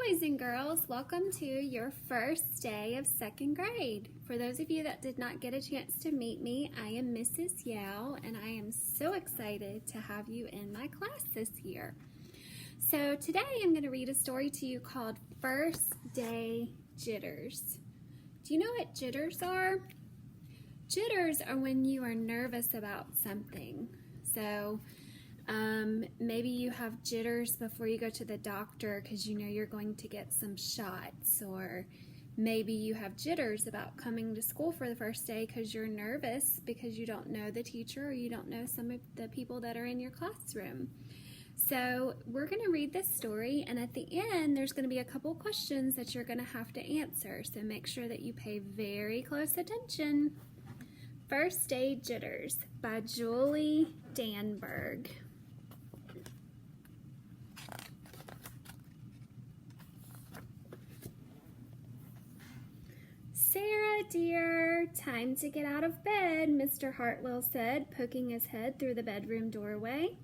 boys and girls, welcome to your first day of second grade. For those of you that did not get a chance to meet me, I am Mrs. Yao, and I am so excited to have you in my class this year. So today I'm going to read a story to you called First Day Jitters. Do you know what jitters are? Jitters are when you are nervous about something. So maybe you have jitters before you go to the doctor because you know you're going to get some shots, or maybe you have jitters about coming to school for the first day because you're nervous because you don't know the teacher or you don't know some of the people that are in your classroom. So we're going to read this story, and at the end there's going to be a couple questions that you're going to have to answer, so make sure that you pay very close attention. First Day Jitters by Julie Danberg. Sarah, dear, time to get out of bed, Mr. Hartwell said, poking his head through the bedroom doorway.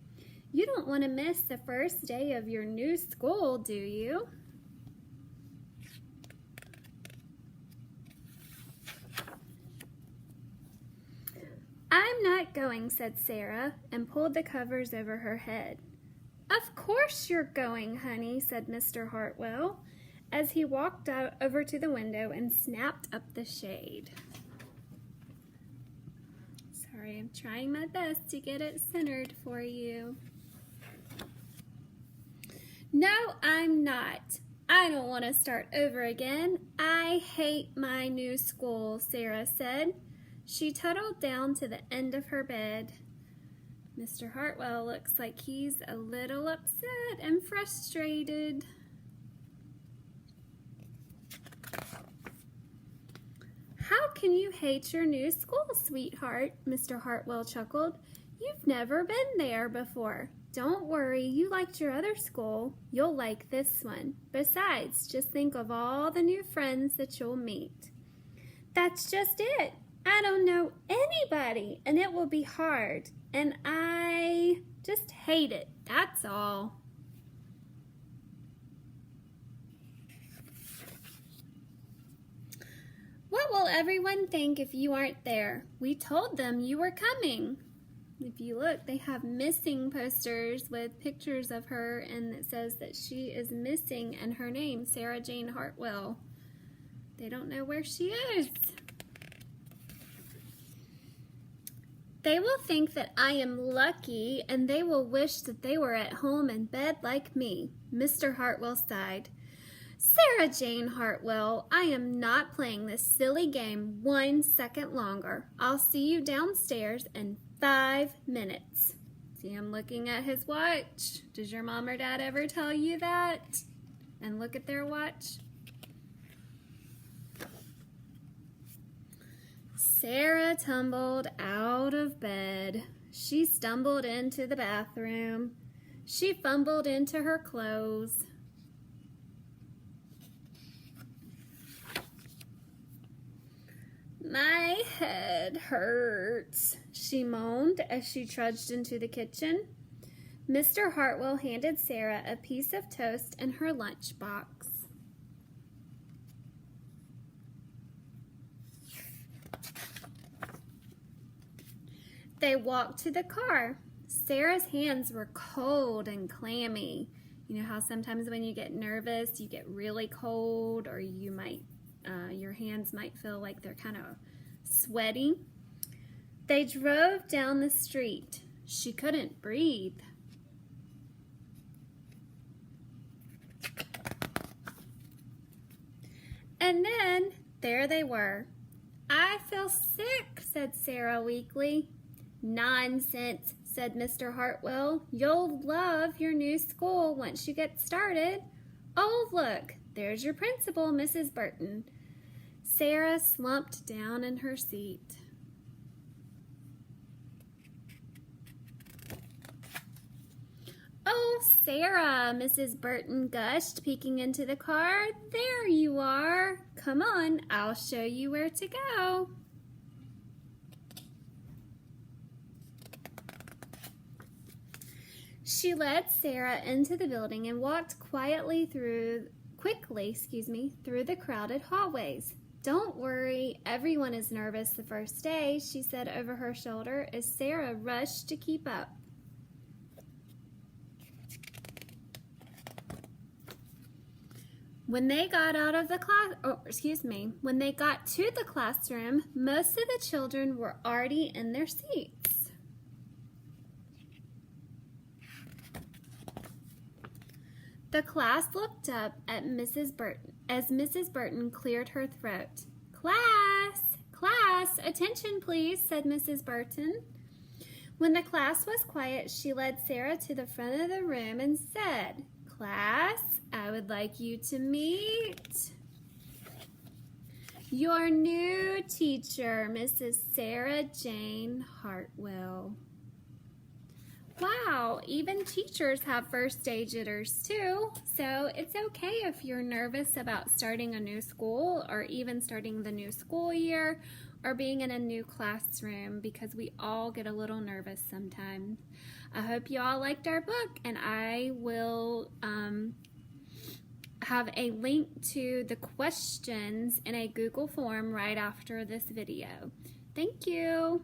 You don't want to miss the first day of your new school, do you? I'm not going, said Sarah, and pulled the covers over her head. Of course you're going, honey, said Mr. Hartwell, as he walked out over to the window and snapped up the shade. Sorry, I'm trying my best to get it centered for you. No, I'm not. I don't want to start over again. I hate my new school, Sarah said. She tunneled down to the end of her bed. Mr. Hartwell looks like he's a little upset and frustrated. How can you hate your new school, sweetheart? Mr. Hartwell chuckled. You've never been there before. Don't worry, you liked your other school. You'll like this one. Besides, just think of all the new friends that you'll meet. That's just it. I don't know anybody, and it will be hard, and I just hate it, that's all. What will everyone think if you aren't there? We told them you were coming. If you look, they have missing posters with pictures of her, and it says that she is missing and her name, Sarah Jane Hartwell. They don't know where she is. They will think that I am lucky, and they will wish that they were at home in bed like me, Mr. Hartwell sighed. Sarah Jane Hartwell, I am not playing this silly game 1 second longer. I'll see you downstairs in 5 minutes. See him looking at his watch. Does your mom or dad ever tell you that? And look at their watch? Sarah tumbled out of bed. She stumbled into the bathroom. She fumbled into her clothes. My head hurts, she moaned as she trudged into the kitchen. Mr. Hartwell handed Sarah a piece of toast and her lunchbox. They walked to the car. Sarah's hands were cold and clammy. You know how sometimes when you get nervous, you get really cold, or you might, your hands might feel like they're kind of sweaty. They drove down the street. She couldn't breathe. And then there they were. I feel sick, said Sarah weakly. Nonsense, said Mr. Hartwell. You'll love your new school once you get started. Oh, look, there's your principal, Mrs. Burton. Sarah slumped down in her seat. Oh, Sarah, Mrs. Burton gushed, peeking into the car. There you are. Come on, I'll show you where to go. She led Sarah into the building and walked quietly through quickly, through the crowded hallways. "Don't worry, everyone is nervous the first day," she said over her shoulder as Sarah rushed to keep up. When they got when they got to the classroom, most of the children were already in their seats. The class looked up at Mrs. Burton as Mrs. Burton cleared her throat. Class, attention please," said Mrs. Burton. When the class was quiet, she led Sarah to the front of the room and said, "Class, I would like you to meet your new teacher, Mrs. Sarah Jane Hartwell." Wow, even teachers have first day jitters too. So it's okay if you're nervous about starting a new school or even starting the new school year or being in a new classroom, because we all get a little nervous sometimes. I hope you all liked our book, and I will have a link to the questions in a Google form right after this video. Thank you.